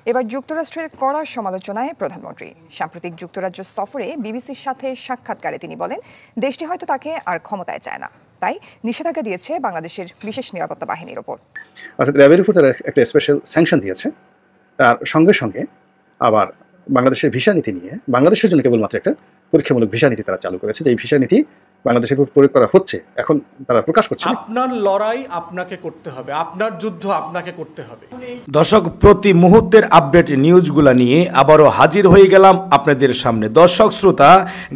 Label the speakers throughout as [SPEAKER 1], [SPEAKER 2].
[SPEAKER 1] এবার যুক্তরাষ্ট্রের কড়া সমালোচনায় প্রধানমন্ত্রী। সাম্প্রতিক যুক্তরাজ্য সফরে বিবিসির সাথে সাক্ষাৎকারে তিনি বলেন, দেশটি হয়তো তাকে আর ক্ষমতায় চায় না, তাই নিষেধাজ্ঞা দিয়েছে বাংলাদেশের বিশেষ নিরাপত্তা বাহিনীর ওপর।
[SPEAKER 2] অর্থাৎ র্যাবের উপর তারা একটা স্পেশাল স্যাংশন দিয়েছে। তার সঙ্গে সঙ্গে আবার বাংলাদেশের ভিসা নীতি নিয়ে বাংলাদেশের জন্য কেবলমাত্র একটা পরীক্ষামূলক ভিসা নীতি তারা চালু করেছে, যে এই ভিসা নীতি বাংলাদেশের উপর প্রয়োগ করা হচ্ছে, এখন তারা প্রকাশ করছে।
[SPEAKER 3] আপনার লড়াই আপনাকে করতে হবে, আপনার যুদ্ধ আপনাকে করতে হবে।
[SPEAKER 4] দর্শক, প্রতি মুহূর্তের আপডেট নিউজগুলো নিয়ে আবারও হাজির হয়ে গেলাম আপনাদের সামনে। দর্শক শ্রোতা,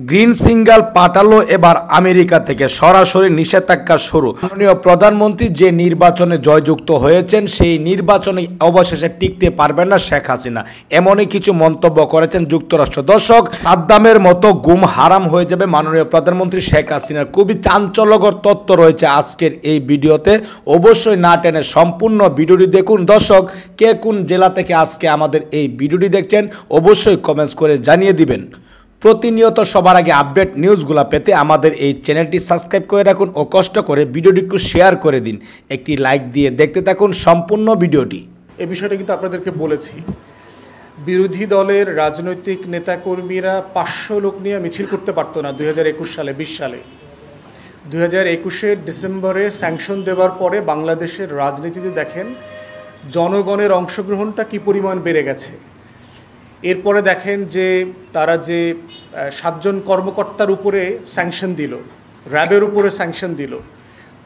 [SPEAKER 4] গ্রিন সিগন্যাল পাঠালো এবার আমেরিকা থেকে সরাসরি নিষেধাজ্ঞা শুরু। মাননীয় প্রধানমন্ত্রী যে নির্বাচনে জয়যুক্ত হয়েছেন, সেই নির্বাচনে অবশেষে টিকতে পারবেন না শেখ হাসিনা, এমনই কিছু মন্তব্য করেছেন যুক্তরাষ্ট্র। দর্শক, সাদ্দামের মতো গুম হারাম হয়ে যাবে মাননীয় প্রধানমন্ত্রী শেখ হাসিনার খুবই চাঞ্চল্যকর তথ্য রয়েছে আজকের এই ভিডিওতে। অবশ্যই না টেনে সম্পূর্ণ ভিডিওটি দেখুন। দর্শক, কে কোন জেলা থেকে আজকে আমাদের এই ভিডিওটি দেখছেন অবশ্যই কমেন্টস করে জানিয়ে দিবেন। প্রতিনিয়ত সবার আগে আপডেট নিউজগুলো পেতে আমাদের এই চ্যানেলটি সাবস্ক্রাইব করে রাখুন ও কষ্ট করে ভিডিওটি একটু শেয়ার করে দিন। একটি লাইক দিয়ে দেখতে থাকুন সম্পূর্ণ ভিডিওটি।
[SPEAKER 3] এই বিষয়টা কিন্তু আপনাদেরকে বলেছি, বিরোধী দলের রাজনৈতিক নেতাকর্মীরা 500 লোক নিয়ে মিছিল করতে পারতো না 2021 সালে, 20 সালে। 2021 ডিসেম্বরে স্যাংশন দেওয়ার পরে বাংলাদেশের রাজনীতিতে দেখেন জনগণের অংশগ্রহণটা কি পরিমাণ বেড়ে গেছে। এরপরে দেখেন যে তারা যে 7 জন কর্মকর্তার উপরে স্যাংশন দিল, র্যাবের উপরে স্যাংশন দিল,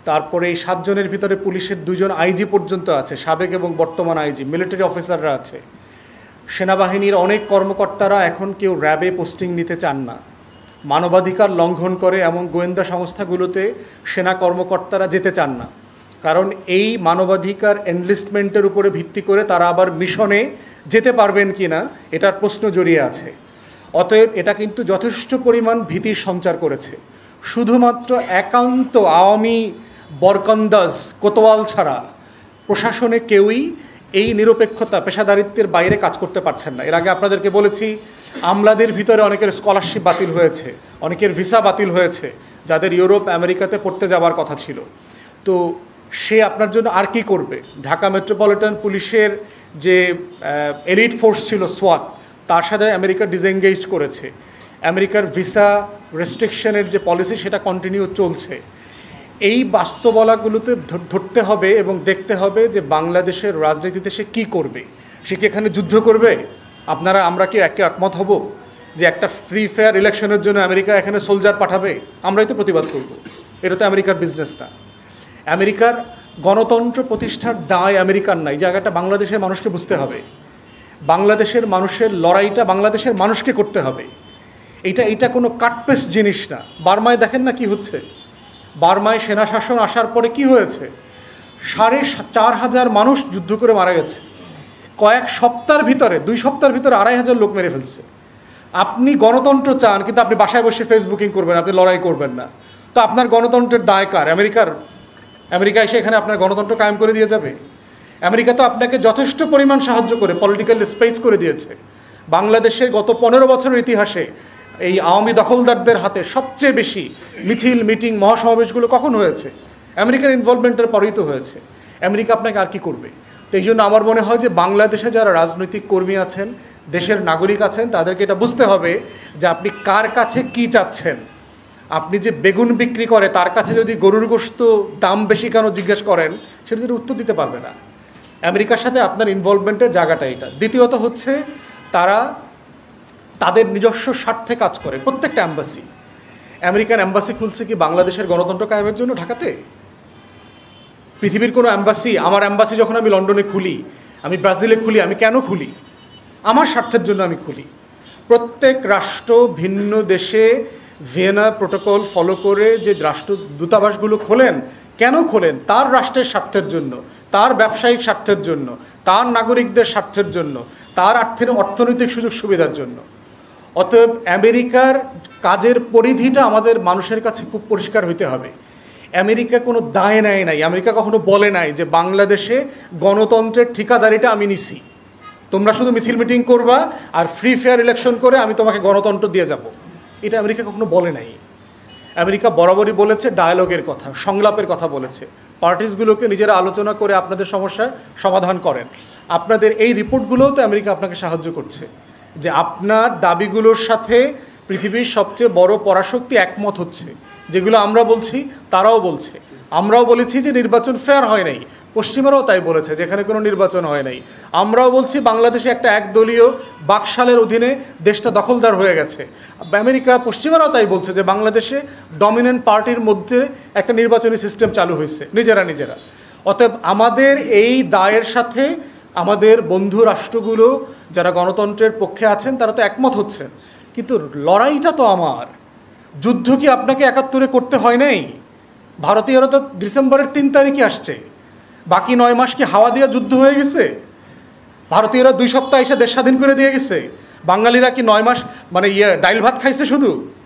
[SPEAKER 3] তারপরে এই 7 জনের ভিতরে পুলিশের 2 জন আইজি পর্যন্ত আছে, সাবেক এবং বর্তমান আইজি, মিলিটারি অফিসাররা আছে। সেনাবাহিনীর অনেক কর্মকর্তারা এখন কেউ র্যাবে পোস্টিং নিতে চান না, মানবাধিকার লঙ্ঘন করে এমন গোয়েন্দা সংস্থাগুলোতে সেনা কর্মকর্তারা যেতে চান না, কারণ এই মানবাধিকার এনলিস্টমেন্টের উপরে ভিত্তি করে তারা আবার মিশনে যেতে পারবেন কি না এটার প্রশ্ন জড়িয়ে আছে। অতএব এটা কিন্তু যথেষ্ট পরিমাণ ভীতির সঞ্চার করেছে। শুধুমাত্র একান্ত আওয়ামী বরকন্দাজ কোতোয়াল ছাড়া প্রশাসনে কেউই এই নিরপেক্ষতা পেশাদারিত্বের বাইরে কাজ করতে পারছেন না। এর আগে আপনাদেরকে বলেছি, আমলাদের ভিতরে অনেকের স্কলারশিপ বাতিল হয়েছে, অনেকের ভিসা বাতিল হয়েছে, যাদের ইউরোপ আমেরিকাতে পড়তে যাওয়ার কথা ছিল। তো সে আপনার জন্য আর কি করবে? ঢাকা মেট্রোপলিটন পুলিশের যে এলিট ফোর্স ছিল সোয়াট, তার সাথে আমেরিকা ডিসএঙ্গেজ করেছে। আমেরিকার ভিসা রেস্ট্রিকশনের যে পলিসি সেটা কন্টিনিউ চলছে। এই বাস্তবতাগুলোতে ধরতে হবে এবং দেখতে হবে যে বাংলাদেশের রাজনীতিতে সে কী করবে। সে কি এখানে যুদ্ধ করবে? আমরা কি একমত হব যে একটা ফ্রি ফেয়ার ইলেকশনের জন্য আমেরিকা এখানে সোলজার পাঠাবে? আমরাই তো প্রতিবাদ করব। এটা তো আমেরিকার বিজনেস না। আমেরিকার গণতন্ত্র প্রতিষ্ঠার দায় আমেরিকার নাই, জায়গাটা বাংলাদেশের মানুষকে বুঝতে হবে। বাংলাদেশের মানুষের লড়াইটা বাংলাদেশের মানুষকে করতে হবে। এইটা কোনো কাটপেস্ট জিনিস না। বার্মায় দেখেন না কি হচ্ছে। বার্মায় সেনা শাসন আসার পরে কি হয়েছে? 4,500 মানুষ যুদ্ধ করে মারা গেছে। কয়েক সপ্তাহের ভিতরে, 2 সপ্তাহের ভিতরে 2,500 লোক মেরে ফেলছে। আপনি গণতন্ত্র চান, কিন্তু আপনি বাসায় বসে ফেসবুকিং করবেন, আপনি লড়াই করবেন না। তো আপনার গণতন্ত্রের দায় কার? আমেরিকা এসে এখানে আপনার গণতন্ত্র কায়েম করে দিয়ে যাবে? আমেরিকা তো আপনাকে যথেষ্ট পরিমাণ সাহায্য করে, পলিটিক্যাল স্পেস করে দিয়েছে। বাংলাদেশের গত 15 বছরের ইতিহাসে এই আওয়ামী দখলদারদের হাতে সবচেয়ে বেশি মিছিল, মিটিং, মহাসমাবেশগুলো কখন হয়েছে? আমেরিকার ইনভলভমেন্টের পরেই তো হয়েছে। আমেরিকা আপনাকে আর কি করবে? তো এই জন্য আমার মনে হয় যে বাংলাদেশে যারা রাজনৈতিক কর্মী আছেন, দেশের নাগরিক আছেন, তাদেরকে এটা বুঝতে হবে যে আপনি কার কাছে কি চাচ্ছেন। আপনি যে বেগুন বিক্রি করে তার কাছে যদি গরুর গোশত দাম বেশি কেন জিজ্ঞেস করেন, সেটা যদি উত্তর দিতে পারবে না। আমেরিকার সাথে আপনার ইনভলভমেন্টের জায়গাটা এটা। দ্বিতীয়ত হচ্ছে, তারা তাদের নিজস্ব স্বার্থে কাজ করে। প্রত্যেকটা অ্যাম্বাসি, আমেরিকান অ্যাম্বাসি খুলছে কি বাংলাদেশের গণতন্ত্র কায়েমের জন্য ঢাকাতে? পৃথিবীর কোনো অ্যাম্বাসি, আমার অ্যাম্বাসি যখন আমি লন্ডনে খুলি, আমি ব্রাজিলে খুলি, আমি কেন খুলি? আমার স্বার্থের জন্য আমি খুলি। প্রত্যেক রাষ্ট্র ভিন্ন দেশে ভিয়েনা প্রোটোকল ফলো করে যে রাষ্ট্র দূতাবাসগুলো খোলেন, কেন খোলেন? তার রাষ্ট্রের স্বার্থের জন্য, তার ব্যবসায়িক স্বার্থের জন্য, তার নাগরিকদের স্বার্থের জন্য, তার অর্থনৈতিক সুযোগ সুবিধার জন্য। অতএব আমেরিকার কাজের পরিধিটা আমাদের মানুষের কাছে খুব পরিষ্কার হইতে হবে। আমেরিকা কোনো দায় নেয় নাই, আমেরিকা কখনো বলে নাই যে বাংলাদেশে গণতন্ত্রের ঠিকাদারিটা আমি নিছি, তোমরা শুধু মিছিল মিটিং করবা আর ফ্রি ফেয়ার ইলেকশন করে আমি তোমাকে গণতন্ত্র দিয়ে যাব। এটা আমেরিকা কখনো বলে নাই। আমেরিকা বরাবরই বলেছে ডায়ালগের কথা, সংলাপের কথা বলেছে। পার্টিসগুলোকে নিজেরা আলোচনা করে আপনাদের সমস্যার সমাধান করেন। আপনাদের এই রিপোর্টগুলোও তো আমেরিকা আপনাকে সাহায্য করছে যে আপনার দাবিগুলোর সাথে পৃথিবীর সবচেয়ে বড় পরাশক্তি একমত হচ্ছে। যেগুলো আমরা বলছি তারাও বলছে। আমরাও বলেছি যে নির্বাচন ফেয়ার হয় নাই, পশ্চিমারাও তাই বলেছে যেখানে কোনো নির্বাচন হয় নাই। আমরাও বলছি বাংলাদেশে একটা একদলীয় বাকশালের অধীনে দেশটা দখলদার হয়ে গেছে। আমেরিকা, পশ্চিমারাও তাই বলছে যে বাংলাদেশে ডমিনেন্ট পার্টির মধ্যে একটা নির্বাচনী সিস্টেম চালু হয়েছে নিজেরা। অতএব আমাদের এই দায়ের সাথে আমাদের বন্ধু রাষ্ট্রগুলো যারা গণতন্ত্রের পক্ষে আছেন তারা তো একমত হচ্ছেন, কিন্তু লড়াইটা তো আমার। যুদ্ধ কি আপনাকে ৭১ করতে হয় নাই? ভারতীয়রা তো ডিসেম্বরের ৩ তারিখে আসছে, বাকি ৯ মাস কি হাওয়া দিয়ে যুদ্ধ হয়ে গেছে? ভারতীয়রা ২ সপ্তাহ এসে দেশ স্বাধীন করে দিয়ে গেছে। বাঙালিরা কি ৯ মাস মানে ডাইল ভাত খাইছে শুধু?